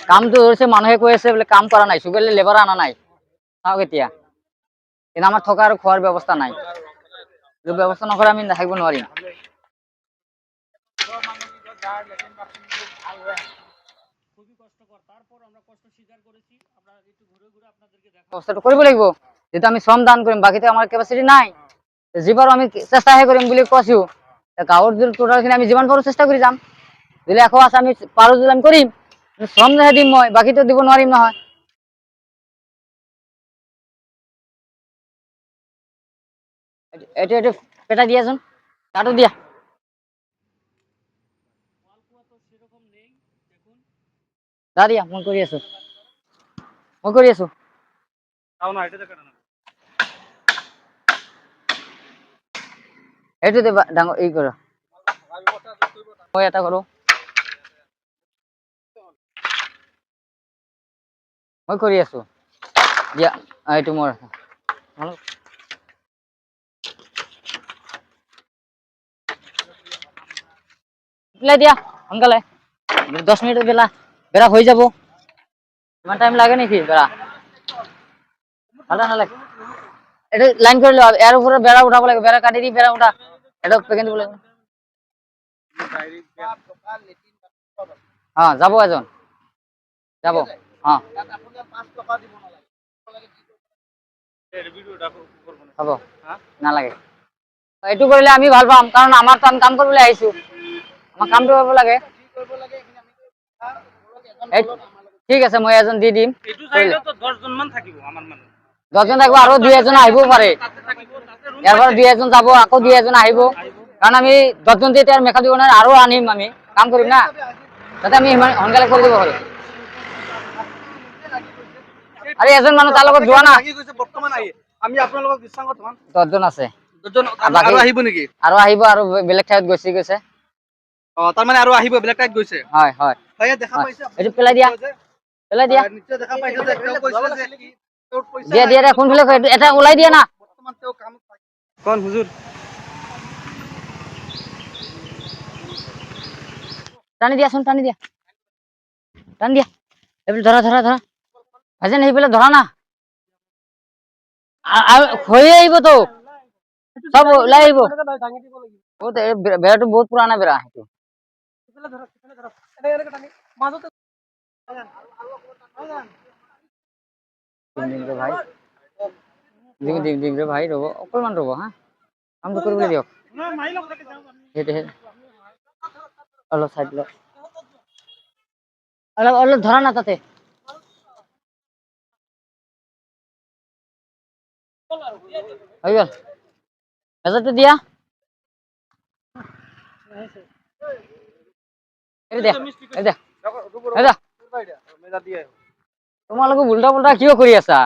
কামটো ধৰিছে মানুহে কৈ আছে বোলে কাম কৰা নাই চুগাৰলে লেবাৰ আনা নাই চাওক এতিয়া কিন্তু আমাৰ থকা আৰু খোৱাৰ ব্যৱস্থা নাই ব্যৱস্থা নকৰে আমি থাকিব নোৱাৰিম ব্যৱস্থাটো কৰিব লাগিব যেটা আমি শ্ৰম দান কৰিম বাকিতে আমাৰ কেপাচিটি নাই যিবাৰ আমি চেষ্টাহে কৰিম বুলি কৈছো গাঁৱৰ টোটালখিনি আমি যিমান পাৰো চেষ্টা কৰি যাম দিলে আকৌ আছে আমি পাৰো যদি আমি কৰিম শ্ৰম দিম মই বাকিটো দিব নোৱাৰিম নহয় এটা পেটা দিয়াচোন কাটো দিয়া দা দিয়া মই কৰি আছো এইটো দিবা ডাঙৰ এই কৰা মই এটা কৰো মই কৰি আছো দিয়া এইটো মোৰ পেলাই দিয়া সোনকালে 10 মিনিট বেলা বেৰা হৈ যাব ইমান টাইম লাগে নেকি বেৰা ভালো নালাগে এটা লাইন কৰি লোৱা ইয়াৰ ওপৰত বেৰা উঠাব লাগে বেৰা কাটি দি বেৰা উঠা এটা পেকেট দিব লাগে যাব এজন যাব হ'ব নালাগে এইটো কৰিলে আমি ভাল পাম কাৰণ আমাৰ কাম কৰিবলৈ আহিছো আমাৰ কামটো কৰিব লাগে ঠিক আছে মই এজন দি দিম 10 জন থাকিব আৰু 2 এজন আহিবও পাৰে ইয়াৰ পৰা 2 এজন যাব আকৌ 2 এজন আহিব কাৰণ আমি 10 জন যেতিয়া মেকা দিব নোৱাৰে আৰু আনিম আমি কাম কৰিম না যাতে আমি সোনকালে কৰি দিব পাৰো আৰে এজন মানুহ তাৰ লগত যোৱা না বৰ্তমান আহি আমি আপোনালোকক বিশ্বাসত 10 জন আছে 10 জন আৰু আহিব নেকি আৰু আহিব আৰু বেলেগ ঠাইত গৈছে তাৰ মানে আৰু আহিব বেলেগ ঠাইত গৈছে হয় হয় ভাইয়া দেখা পাইছে এটো পেলাই দিয়া নিশ্চয় দেখা পাইছে যে তেওঁ কৈছে যে দিয়া দিয়া কোনফালে এটা ওলাই দিয়া না বৰ্তমান তেওঁ কাম কোন হুজুৰ টানি দিয়া এইফালে ধৰা ভাইজান এইফালে ধৰা না হৈ আহিব তো সব ওলাই আহিব বেৰাটো বহুত পুৰানা বেৰা দিম ৰে ভাই ৰব অকণমান ৰব হা কামটো কৰিবলৈ দিয়ক অলপ চাইড লওক অলপ ধৰা না তাতে হৈ গল মেজাৰটো দিয়া তোমালোকে উল্টা পুল্টা কিয় কৰি আছা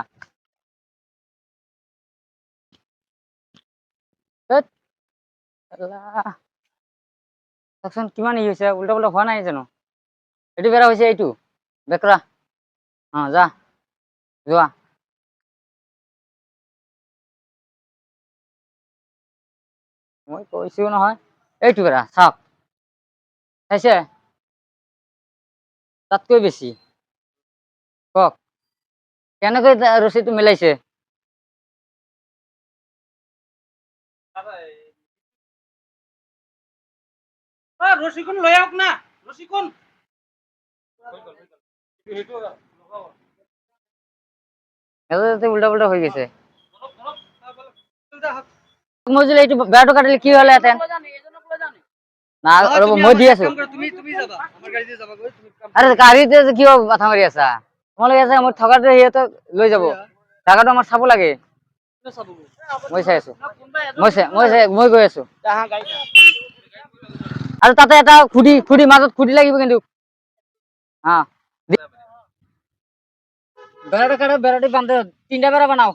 কিমান ই হৈছে উল্টা পুল্টা হোৱা নাই জানো এইটো বেৰা হৈছে এইটো বেকৰা যা যোৱা মই কৈছো নহয় এইটো বেৰা চাওক চাইছে তাতকৈ বেছি কওক কেনেকৈ ৰছীটো মিলাইছে ৰছীখন লৈ আহক না ৰছীখন উল্টা পুল্টা হৈ গৈছে মই যদি এইটো বেৰাটো কাটিলে কি হলহেঁতেন না ৰব মই দি আছো আৰে গাড়ীতে কিয় মাথা মাৰি আছা তোমালোকে আছে মই থকাটো সিহঁতক লৈ যাব জাগাটো আমাৰ চাব লাগে মই চাই আছো মই গৈ আছো আৰু তাতে এটা খুঁটি মাজত খুঁটি লাগিব কিন্তু বেৰাটো কাটো বেৰাটো বান্ধ 3টা বেৰা বনাও